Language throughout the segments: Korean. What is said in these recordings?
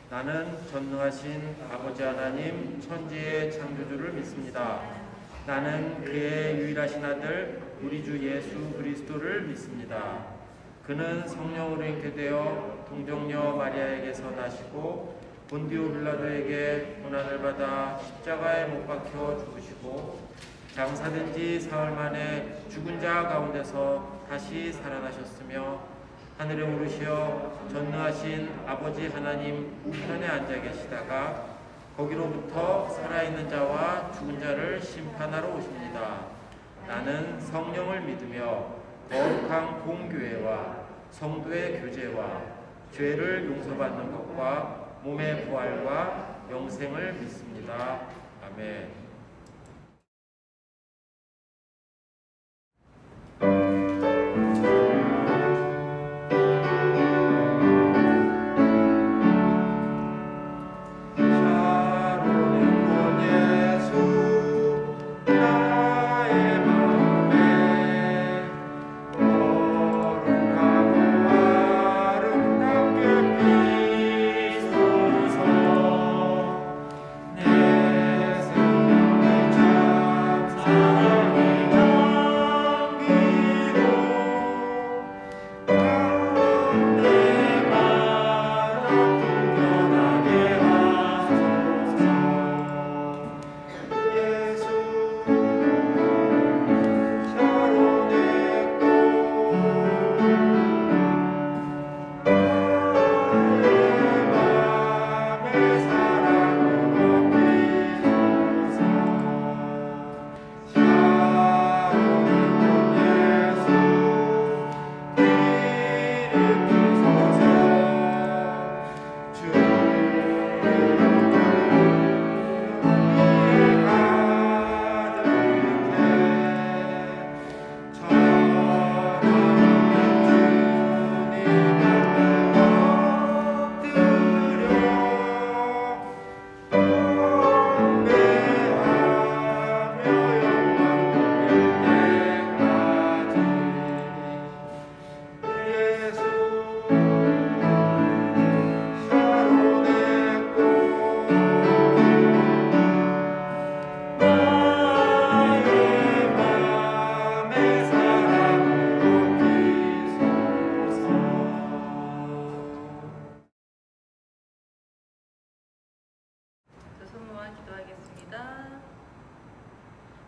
나는 전능하신 아버지 하나님 천지의 창조주를 믿습니다. 나는 그의 유일하신 아들 우리 주 예수 그리스도를 믿습니다. 그는 성령으로 잉태되어 동정녀 마리아에게서 나시고 본디오 빌라도에게 고난을 받아 십자가에 못 박혀 죽으시고 장사된 지 사흘 만에 죽은 자 가운데서 다시 살아나셨으며 하늘에 오르시어 전능하신 아버지 하나님 우편에 앉아 계시다가 거기로부터 살아있는 자와 죽은 자를 심판하러 오십니다. 나는 성령을 믿으며 거룩한 공교회와 성도의 교제와 죄를 용서받는 것과 몸의 부활과 영생을 믿습니다. 아멘.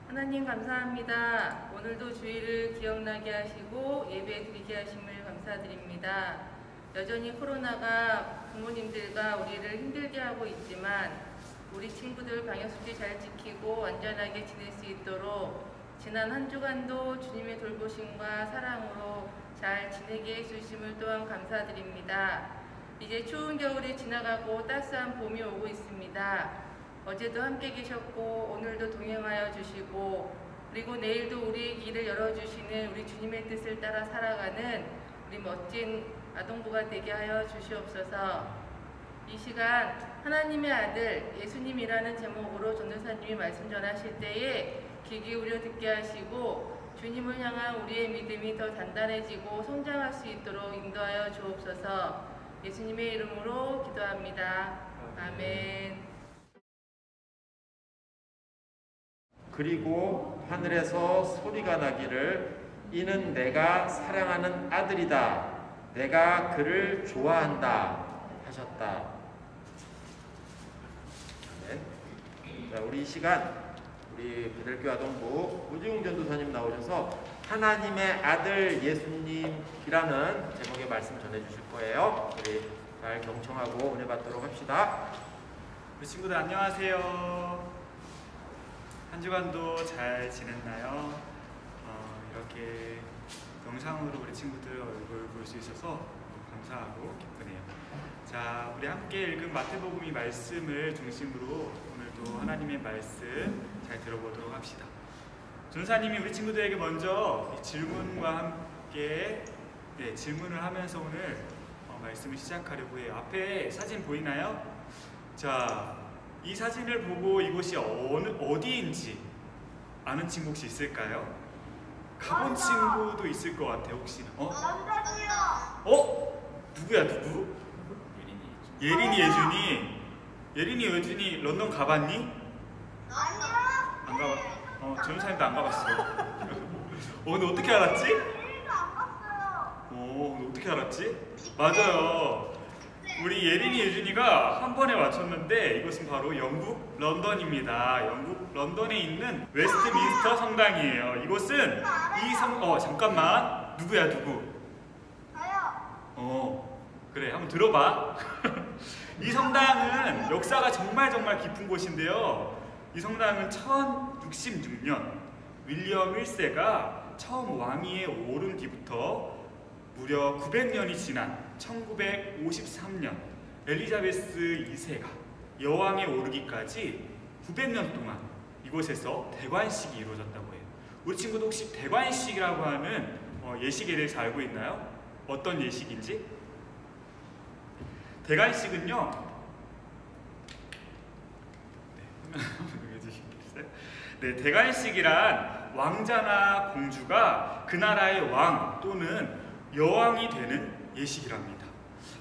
하나님 감사합니다. 오늘도 주일을 기억나게 하시고 예배 드리게 하심을 감사드립니다. 여전히 코로나가 부모님들과 우리를 힘들게 하고 있지만 우리 친구들 방역수칙 잘 지키고 안전하게 지낼 수 있도록 지난 한 주간도 주님의 돌보심과 사랑으로 잘 지내게 해주심을 또한 감사드립니다. 이제 추운 겨울이 지나가고 따스한 봄이 오고 있습니다. 어제도 함께 계셨고 오늘도 동행하여 주시고 그리고 내일도 우리의 길을 열어주시는 우리 주님의 뜻을 따라 살아가는 우리 멋진 아동부가 되게 하여 주시옵소서. 이 시간 하나님의 아들 예수님이라는 제목으로 전도사님이 말씀 전하실 때에 귀 기울여 듣게 하시고 주님을 향한 우리의 믿음이 더 단단해지고 성장할 수 있도록 인도하여 주옵소서. 예수님의 이름으로 기도합니다. 아멘. 그리고 하늘에서 소리가 나기를 이는 내가 사랑하는 아들이다. 내가 그를 좋아한다 하셨다. 네. 자, 우리 이 시간 우리 베들교 아동부 오지웅 전도사님 나오셔서 하나님의 아들 예수님이라는 제목의 말씀 전해주실 거예요. 우리 잘 경청하고 은혜 받도록 합시다. 우리 친구들 안녕하세요. 한 주간도 잘 지냈나요? 이렇게 영상으로 우리 친구들 얼굴 볼 수 있어서 감사하고 기쁘네요. 자, 우리 함께 읽은 마태복음 말씀을 중심으로 오늘도 하나님의 말씀 잘 들어보도록 합시다. 전사님이 우리 친구들에게 먼저 질문과 함께 질문을 하면서 오늘 말씀을 시작하려고 해요. 앞에 사진 보이나요? 자, 이 사진을 보고 이곳이 어디인지 아는 친구 혹시 있을까요? 가본 친구도 있을 것 같아요. 혹시? 남자고요. 누구야 누구? 유린이 예린이 예준이 런던 가봤니? 아니요. 안 가봤. 전사님도 안 가봤어. 너 어떻게 알았지? 일도 안 봤어요. 너 어떻게 알았지? 맞아요. 우리 예린이 예준이가 한 번에 맞췄는데 이것은 바로 영국 런던입니다. 영국 런던에 있는 웨스트민스터 성당이에요. 이곳은 잠깐만. 누구야 누구? 저요. 그래, 한번 들어봐. 이 성당은 역사가 정말 깊은 곳인데요. 이 성당은 1066년 윌리엄 1세가 처음 왕위에 오른 뒤부터 무려 900년이 지난 1953년 엘리자베스 2세가 여왕에 오르기까지 900년 동안 이곳에서 대관식이 이루어졌다고 해요. 우리 친구도 혹시 대관식이라고 하는 예식에 대해서 알고 있나요? 어떤 예식인지? 대관식은요. 네, 대관식이란 왕자나 공주가 그 나라의 왕 또는 여왕이 되는 예식이랍니다.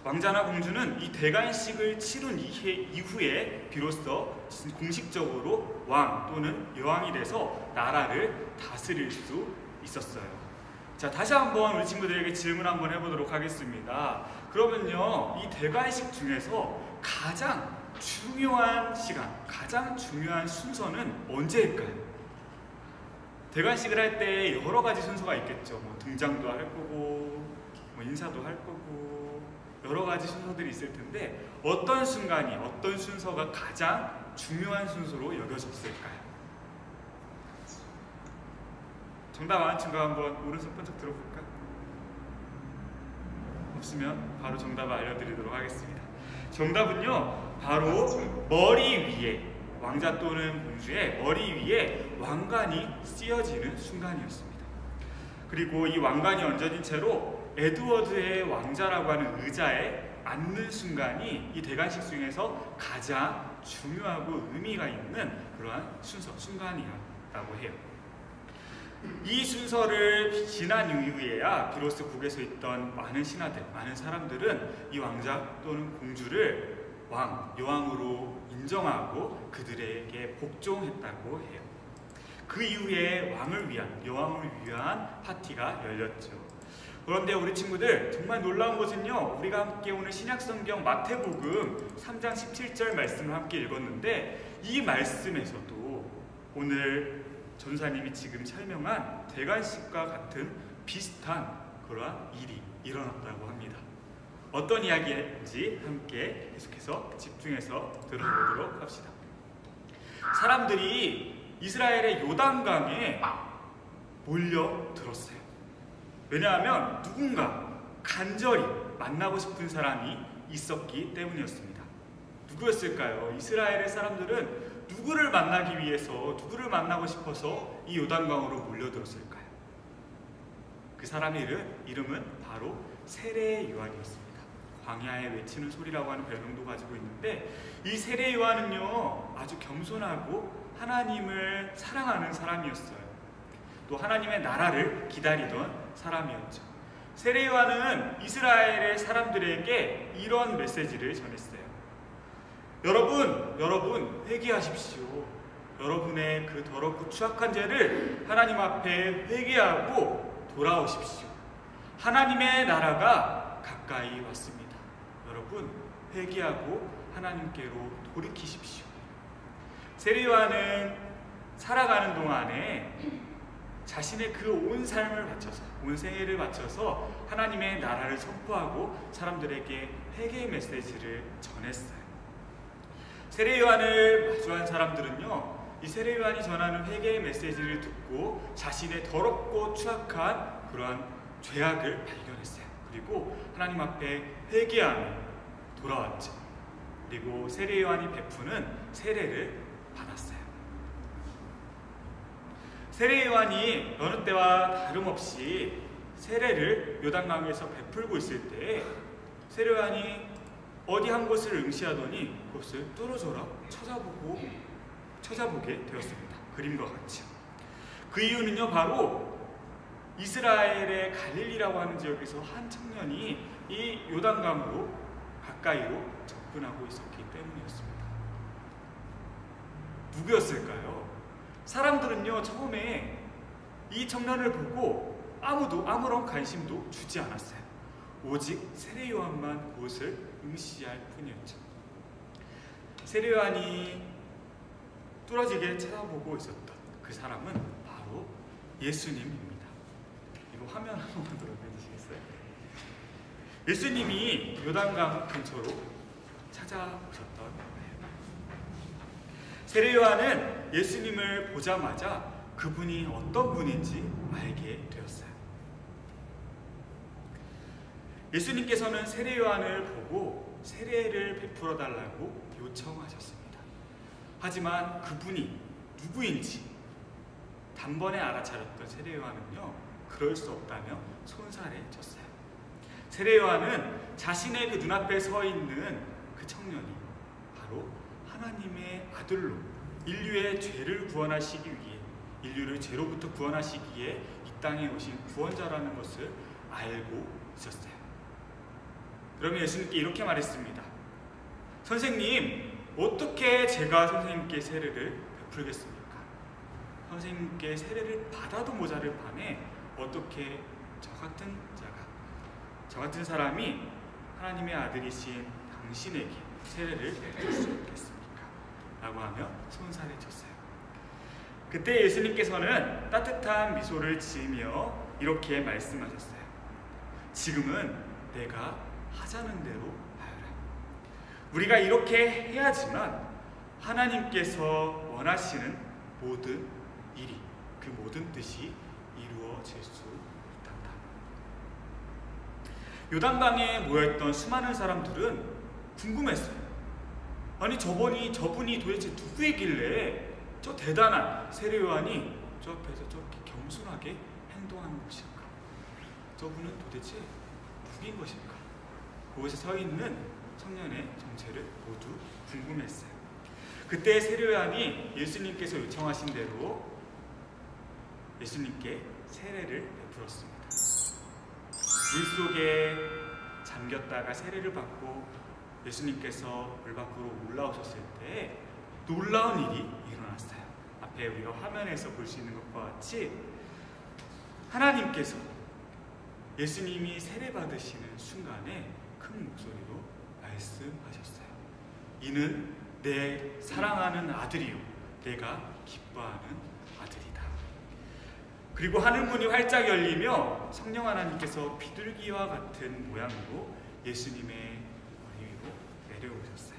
왕자나 공주는 이 대관식을 치룬 이후에 비로소 공식적으로 왕 또는 여왕이 돼서 나라를 다스릴 수 있었어요. 자, 다시 한번 우리 친구들에게 질문 한번 해보도록 하겠습니다. 그러면요, 이 대관식 중에서 가장 중요한 시간, 가장 중요한 순서는 언제일까요? 대관식을 할 때 여러 가지 순서가 있겠죠. 등장도 할 거고, 인사도 할 거고, 여러 가지 순서들이 있을 텐데 어떤 순간이, 어떤 순서가 가장 중요한 순서로 여겨졌을까요? 정답 아는 친구 한번 오른손 번쩍 들어볼까? 없으면 바로 정답을 알려드리도록 하겠습니다. 정답은요, 바로 머리 위에, 왕자 또는 공주의 머리 위에 왕관이 씌어지는 순간이었습니다. 그리고 이 왕관이 얹어진 채로 에드워드의 왕자라고 하는 의자에 앉는 순간이 이 대관식 중에서 가장 중요하고 의미가 있는 그러한 순간이라고 해요. 이 순서를 지난 이후에야 비로소 국에서 있던 많은 신하들, 많은 사람들은 이 왕자 또는 공주를 여왕으로 인정하고 그들에게 복종했다고 해요. 그 이후에 여왕을 위한 파티가 열렸죠. 그런데 우리 친구들, 정말 놀라운 것은요, 우리가 함께 오늘 신약성경 마태복음 3장 17절 말씀을 함께 읽었는데 이 말씀에서도 오늘 전사님이 지금 설명한 대관식과 같은 비슷한 그러한 일이 일어났다고 합니다. 어떤 이야기인지 함께 계속해서 집중해서 들어보도록 합시다. 사람들이 이스라엘의 요단강에 몰려들었어요. 왜냐하면 누군가 간절히 만나고 싶은 사람이 있었기 때문이었습니다. 누구였을까요? 이스라엘의 사람들은 누구를 만나기 위해서, 누구를 만나고 싶어서 이 요단강으로 몰려들었을까요? 그 사람의 이름은 바로 세례 요한이었습니다. 광야에 외치는 소리라고 하는 별명도 가지고 있는데 이 세례 요한은요, 아주 겸손하고 하나님을 사랑하는 사람이었어요. 또 하나님의 나라를 기다리던 사람이었죠. 세례 요한은 이스라엘의 사람들에게 이런 메시지를 전했어요. 여러분 회개하십시오. 여러분의 그 더럽고 추악한 죄를 하나님 앞에 회개하고 돌아오십시오. 하나님의 나라가 가까이 왔습니다. 여러분 회개하고 하나님께로 돌이키십시오. 세례 요한은 살아가는 동안에 자신의 그 온 삶을 바쳐서, 온 생애를 바쳐서 하나님의 나라를 선포하고 사람들에게 회개의 메시지를 전했어요. 세례 요한을 마주한 사람들은요, 이 세례 요한이 전하는 회개의 메시지를 듣고 자신의 더럽고 추악한 그러한 죄악을 발견했어요. 그리고 하나님 앞에 회개하며 돌아왔죠. 그리고 세례 요한이 베푸는 세례를 받았어요. 세례 요한이 여느 때와 다름없이 세례를 요단강에서 베풀고 있을 때 세례 요한이 어디 한 곳을 응시하더니 그것을 뚫어져라 찾아보게 되었습니다. 그림과 같이. 그 이유는요, 바로 이스라엘의 갈릴리라고 하는 지역에서 한 청년이 이 요단강으로 가까이로 접근하고 있었기 때문이었습니다. 누구였을까요? 사람들은요, 처음에 이 청년을 보고 아무도 아무런 관심도 주지 않았어요. 오직 세례 요한만 그것을 응시할 뿐이었죠. 세례 요한이 뚫어지게 쳐다보고 있었던 그 사람은 바로 예수님입니다. 이거 화면 한 번만 들어주시겠어요? 예수님이 요단강 근처로 찾아오셨던 거예요. 세례 요한은 예수님을 보자마자 그분이 어떤 분인지 알게 되었어요. 예수님께서는 세례 요한을 보고 세례를 베풀어 달라고 요청하셨습니다. 하지만 그분이 누구인지 단번에 알아차렸던 세례 요한은요, 그럴 수 없다며 손살에 쳤어요. 세례 요한은 자신의 그 눈앞에 서 있는 그 청년이 바로 하나님의 아들로 인류의 죄를 구원하시기 위해, 인류를 죄로부터 구원하시기에 이 땅에 오신 구원자라는 것을 알고 있었어요. 그러면 예수님께 이렇게 말했습니다. 선생님, 어떻게 제가 선생님께 세례를 베풀겠습니까? 선생님께 세례를 받아도 모자를 판에 어떻게 저 같은 사람이 하나님의 아들이신 당신에게 세례를 베풀 수 있겠습니까? 라고 하며 손살에 쳤어요. 그때 예수님께서는 따뜻한 미소를 지으며 이렇게 말씀하셨어요. 지금은 내가 하자는 대로 하여라. 우리가 이렇게 해야지만 하나님께서 원하시는 모든 일이, 그 모든 뜻이 이루어질 수 있단다. 요단강에 모여있던 수많은 사람들은 궁금했어요. 아니 저분이 도대체 누구이길래 저 대단한 세례 요한이 저 앞에서 저렇게 겸손하게 행동하는 것일까? 저분은 도대체 누구인 것일까? 그곳에 서 있는 청년의 정체를 모두 궁금했어요. 그때 세례 요한이 예수님께서 요청하신 대로 예수님께 세례를 베풀었습니다. 물속에 잠겼다가 세례를 받고 예수님께서 물 밖으로 올라오셨을 때 놀라운 일이 일어났어요. 앞에 우리가 화면에서 볼 수 있는 것과 같이 하나님께서 예수님이 세례 받으시는 순간에 큰 목소리로 말씀하셨어요. 이는 내 사랑하는 아들이요, 내가 기뻐하는 아들이다. 그리고 하늘문이 활짝 열리며 성령 하나님께서 비둘기와 같은 모양으로 예수님의 머리 위로 내려오셨어요.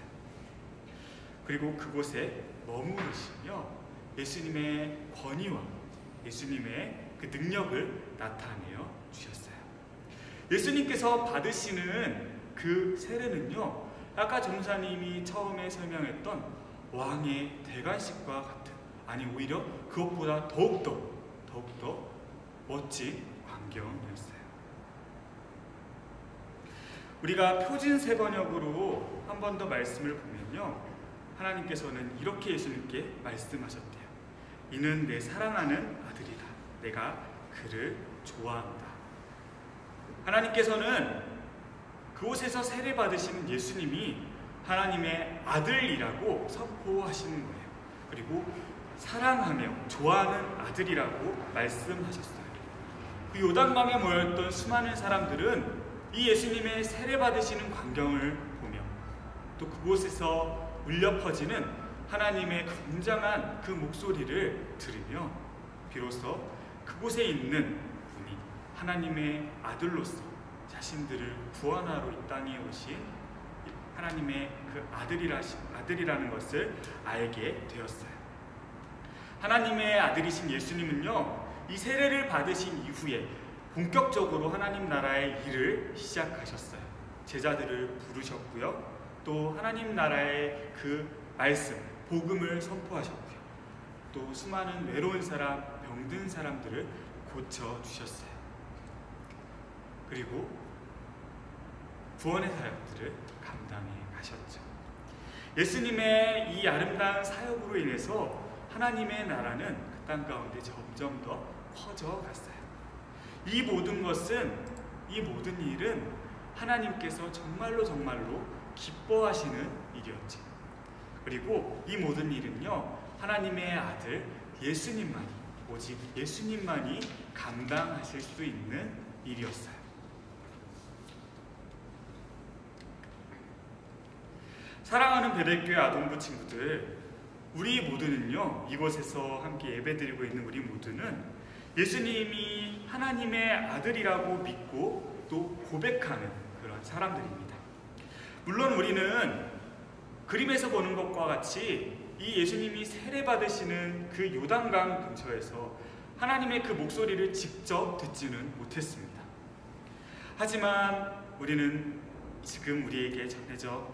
그리고 그곳에 머무르시며 예수님의 권위와 예수님의 그 능력을 나타내어 주셨어요. 예수님께서 받으시는 그 세례는요, 아까 전사님이 처음에 설명했던 왕의 대관식과 같은, 아니 오히려 그것보다 더욱더 멋진 광경이었어요. 우리가 표준 세번역으로 한 번 더 말씀을 보면요, 하나님께서는 이렇게 예수님께 말씀하셨대요. 이는 내 사랑하는 아들이다. 내가 그를 좋아한다. 하나님께서는 그곳에서 세례 받으시는 예수님이 하나님의 아들이라고 선포하시는 거예요. 그리고 사랑하며 좋아하는 아들이라고 말씀하셨어요. 그 요단강에 모였던 수많은 사람들은 이 예수님의 세례 받으시는 광경을 보며 또 그곳에서 울려 퍼지는 하나님의 굉장한 그 목소리를 들으며 비로소 그곳에 있는 분이 하나님의 아들로서 자신들을 구원하러 이 땅에 오신 하나님의 그 아들이라는 것을 알게 되었어요. 하나님의 아들이신 예수님은요, 이 세례를 받으신 이후에 본격적으로 하나님 나라의 일을 시작하셨어요. 제자들을 부르셨고요, 또 하나님 나라의 그 말씀, 복음을 선포하셨고요, 또 수많은 외로운 사람, 병든 사람들을 고쳐주셨어요. 그리고 구원의 사역들을 감당해 가셨죠. 예수님의 이 아름다운 사역으로 인해서 하나님의 나라는 그 땅 가운데 점점 더 퍼져갔어요. 이 모든 일은 하나님께서 정말로 기뻐하시는 일이었지. 그리고 이 모든 일은요, 하나님의 아들 예수님만이, 오직 예수님만이 감당하실 수 있는 일이었어요. 사랑하는 베델교회 아동부 친구들, 우리 모두는요, 이곳에서 함께 예배드리고 있는 우리 모두는 예수님이 하나님의 아들이라고 믿고 또 고백하는 그런 사람들입니다. 물론 우리는 그림에서 보는 것과 같이 이 예수님이 세례받으시는 그 요단강 근처에서 하나님의 그 목소리를 직접 듣지는 못했습니다. 하지만 우리는 지금 우리에게 전해져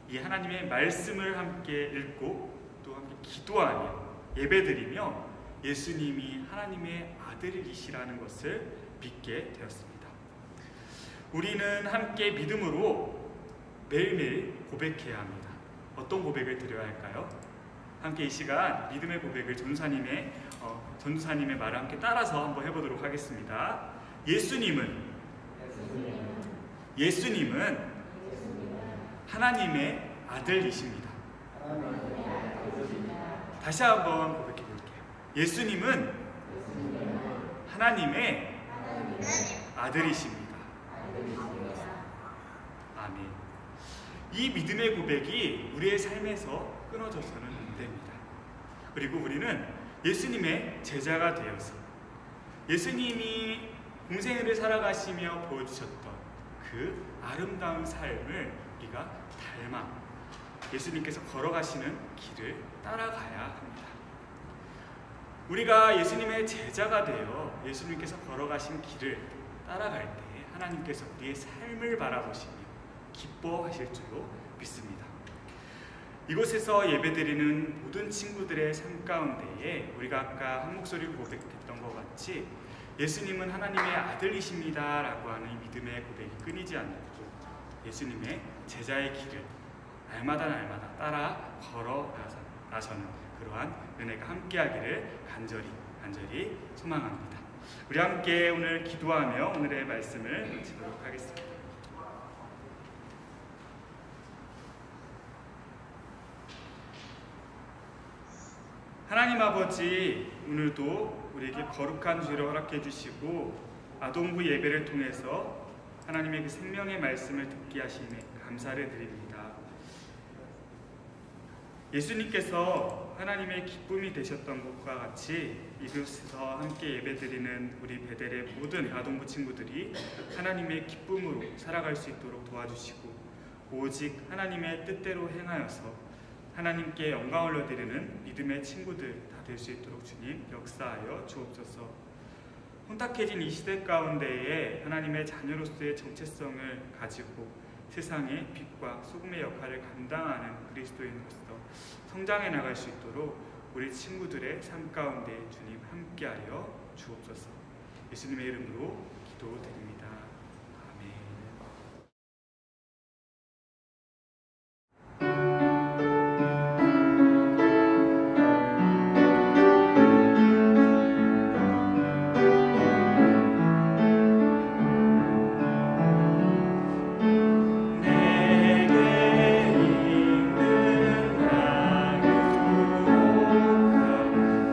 이 하나님의 말씀을 함께 읽고 또 함께 기도하며 예배드리며 예수님이 하나님의 아들이시라는 것을 믿게 되었습니다. 우리는 함께 믿음으로 매일매일 고백해야 합니다. 어떤 고백을 드려야 할까요? 함께 이 시간 믿음의 고백을 전도사님의 말을 함께 따라서 한번 해보도록 하겠습니다. 예수님은 하나님의 아들이십니다. 다시 한번 고백해 볼게요. 예수님은 하나님의 아들이십니다. 아멘. 이 믿음의 고백이 우리의 삶에서 끊어져서는 안 됩니다. 그리고 우리는 예수님의 제자가 되어서 예수님이 공생애를 살아가시며 보여주셨던 그 아름다운 삶을 우리가 닮아 예수님께서 걸어가시는 길을 따라가야 합니다. 우리가 예수님의 제자가 되어 예수님께서 걸어가신 길을 따라갈 때 하나님께서 우리의 삶을 바라보시며 기뻐하실 줄로 믿습니다. 이곳에서 예배드리는 모든 친구들의 삶 가운데에 우리가 아까 한 목소리로 고백했던 것 같이 예수님은 하나님의 아들이십니다 라고 하는 이 믿음의 고백이 끊이지 않고 예수님의 제자의 길을 날마다 따라 걸어나서는 그러한 은혜가 함께하기를 간절히 소망합니다. 우리 함께 오늘 기도하며 오늘의 말씀을 마치도록 하겠습니다. 하나님 아버지, 오늘도 우리에게 거룩한 주일을 허락해 주시고 아동부 예배를 통해서 하나님의 그 생명의 말씀을 듣게 하시니 감사를 드립니다. 예수님께서 하나님의 기쁨이 되셨던 것과 같이 이곳에서 함께 예배드리는 우리 베델의 모든 아동부 친구들이 하나님의 기쁨으로 살아갈 수 있도록 도와주시고 오직 하나님의 뜻대로 행하여서 하나님께 영광을 올려드리는 믿음의 친구들 다 될 수 있도록 주님 역사하여 주옵소서. 혼탁해진 이 시대 가운데에 하나님의 자녀로서의 정체성을 가지고 세상의 빛과 소금의 역할을 감당하는 그리스도인으로서 성장해 나갈 수 있도록 우리 친구들의 삶 가운데 주님 함께하여 주옵소서. 예수님의 이름으로 기도드립니다. 아멘.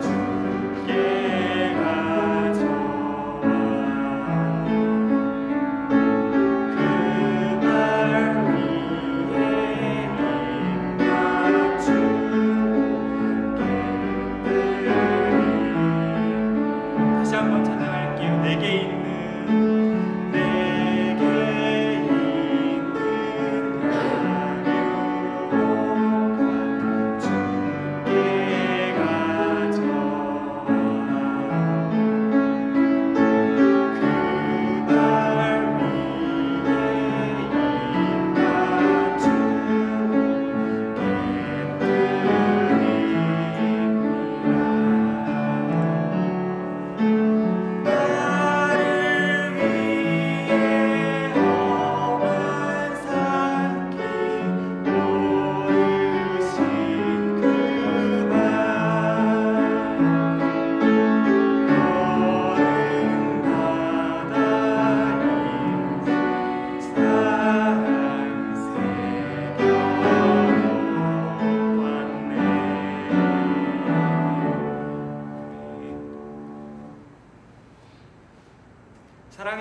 주께 가져와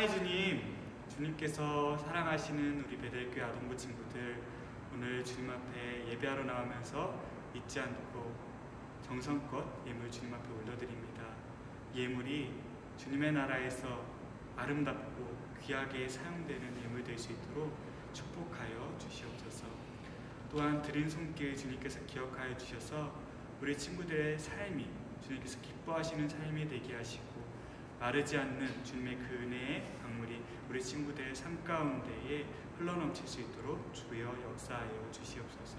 사랑의 주님, 주님께서 사랑하시는 우리 베델교회 아동부 친구들, 오늘 주님 앞에 예배하러 나오면서 잊지 않고 정성껏 예물 주님 앞에 올려드립니다. 예물이 주님의 나라에서 아름답고 귀하게 사용되는 예물 될 수 있도록 축복하여 주시옵소서. 또한 드린 손길 주님께서 기억하여 주셔서 우리 친구들의 삶이 주님께서 기뻐하시는 삶이 되게 하시고, 마르지 않는 주님의 그 은혜의 강물이 우리 친구들의 삶 가운데에 흘러넘칠 수 있도록 주여 역사하여 주시옵소서.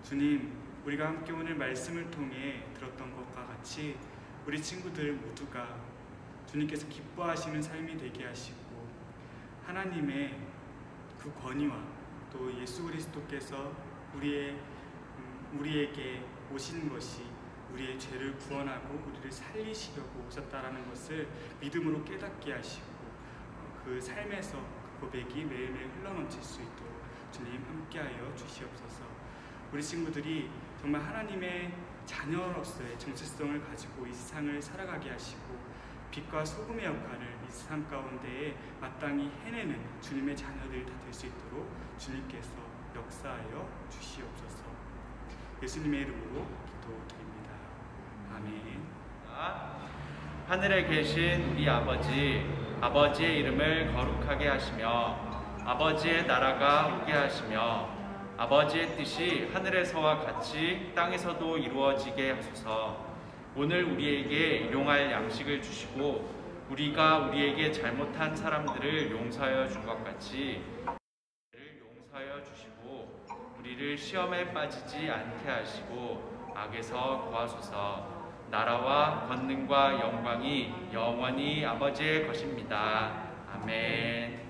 주님, 우리가 함께 오늘 말씀을 통해 들었던 것과 같이 우리 친구들 모두가 주님께서 기뻐하시는 삶이 되게 하시고, 하나님의 그 권위와 또 예수 그리스도께서 우리에게 오신 것이 우리의 죄를 구원하고 우리를 살리시려고 오셨다라는 것을 믿음으로 깨닫게 하시고, 그 삶에서 그 고백이 매일매일 흘러넘칠 수 있도록 주님 함께하여 주시옵소서. 우리 친구들이 정말 하나님의 자녀로서의 정체성을 가지고 이 세상을 살아가게 하시고, 빛과 소금의 역할을 이 세상 가운데에 마땅히 해내는 주님의 자녀들이 다 될 수 있도록 주님께서 역사하여 주시옵소서. 예수님의 이름으로 기도드립니다. 아멘. 하늘에 계신 우리 아버지의 이름을 거룩하게 하시며 아버지의 나라가 오게 하시며 아버지의 뜻이 하늘에서와 같이 땅에서도 이루어지게 하소서. 오늘 우리에게 일용할 양식을 주시고 우리가 우리에게 잘못한 사람들을 용서하여 준 것 같이 용서하여 주시고 우리를 시험에 빠지지 않게 하시고 악에서 구하소서. 나라와 권능과 영광이 영원히 아버지의 것입니다. 아멘.